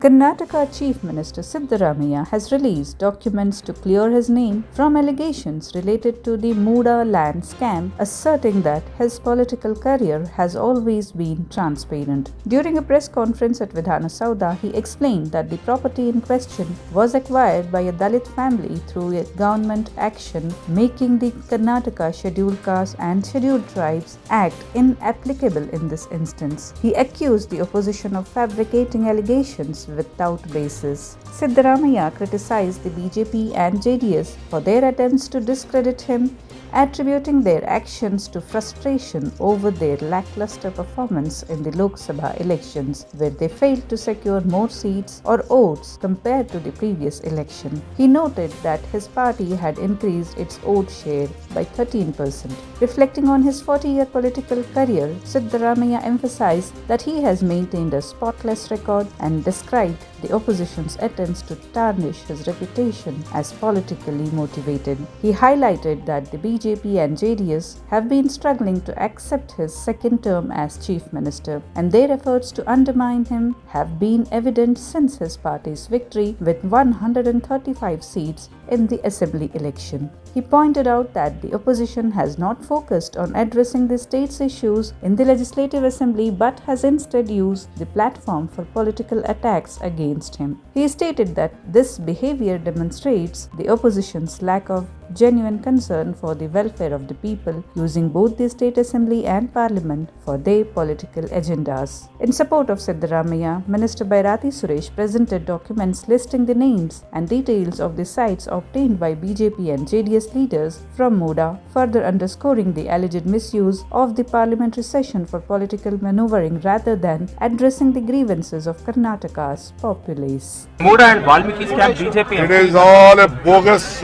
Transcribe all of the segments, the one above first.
Karnataka Chief Minister Siddaramaiah has released documents to clear his name from allegations related to the MUDA land scam, asserting that his political career has always been transparent. During a press conference at Vidhana Soudha, he explained that the property in question was acquired by a Dalit family through a government action, making the Karnataka Scheduled Castes and Scheduled Tribes Act inapplicable in this instance. He accused the opposition of fabricating allegations without basis. Siddaramaiah criticized the BJP and JD for their attempts to discredit him, attributing their actions to frustration over their lackluster performance in the Lok Sabha elections, where they failed to secure more seats or votes compared to the previous election. He noted that his party had increased its vote share by 13%. Reflecting on his 40-year political career, Siddaramaiah emphasized that he has maintained a spotless record and described the opposition's attempts to tarnish his reputation as politically motivated. He highlighted that the BJP and JD have been struggling to accept his second term as Chief Minister, and their efforts to undermine him have been evident since his party's victory with 135 seats in the Assembly election. He pointed out that the opposition has not focused on addressing the state's issues in the Legislative Assembly but has instead used the platform for political attacks against him. He stated that this behavior demonstrates the opposition's lack of genuine concern for the welfare of the people, using both the State Assembly and Parliament for their political agendas. In support of Siddaramaiah, Minister Bairati Suresh presented documents listing the names and details of the sites obtained by BJP and JDS leaders from MUDA, further underscoring the alleged misuse of the parliamentary session for political maneuvering rather than addressing the grievances of Karnataka's populace. MUDA and Valmiki scam BJP. It is all a bogus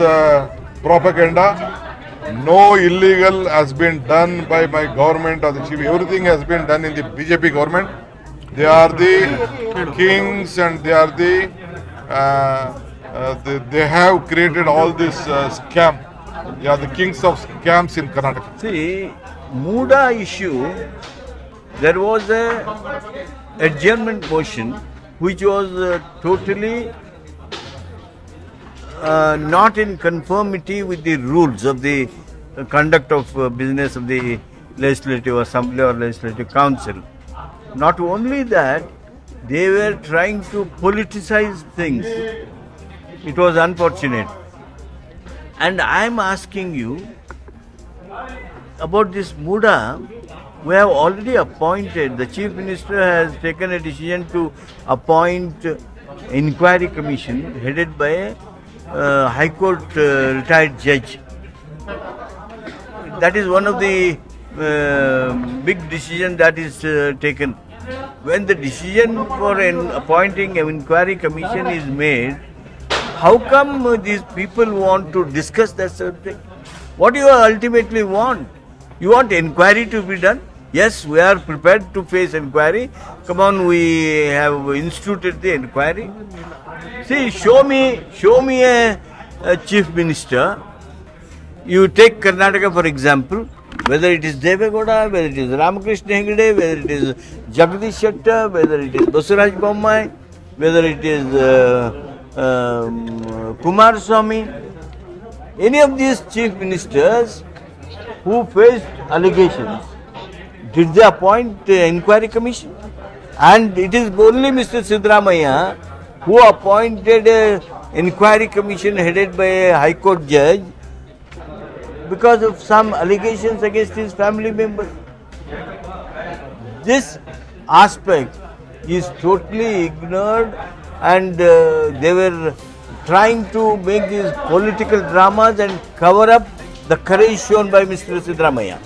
propaganda. No illegal has been done by my government or the chief. Everything has been done in the BJP government. They are the kings and they are they have created all this scam. They are the kings of scams in Karnataka. See, MUDA issue, there was a adjournment motion which was totally not in conformity with the rules of the conduct of business of the Legislative Assembly or Legislative Council. Not only that, they were trying to politicize things. It was unfortunate. And I am asking you about this MUDA. We have already appointed, the Chief Minister has taken a decision to appoint inquiry commission headed by a High Court retired judge. That is one of the big decisions that is taken. When the decision for appointing an inquiry commission is made, how come these people want to discuss that subject? What do you ultimately want? You want inquiry to be done? Yes, we are prepared to face inquiry. Come on, we have instituted the inquiry. See, show me a chief minister. You take Karnataka for example, whether it is Devegowda, whether it is Ramakrishna Hegde, whether it is Jagdish Shettar, whether it is Basuraj Bommai, whether it is Kumar Swamy, any of these chief ministers who faced allegations, did they appoint inquiry commission? And it is only Mr. Siddaramaiah who appointed an inquiry commission headed by a High Court judge because of some allegations against his family members. This aspect is totally ignored, and they were trying to make these political dramas and cover up the courage shown by Mr. Siddaramaiah.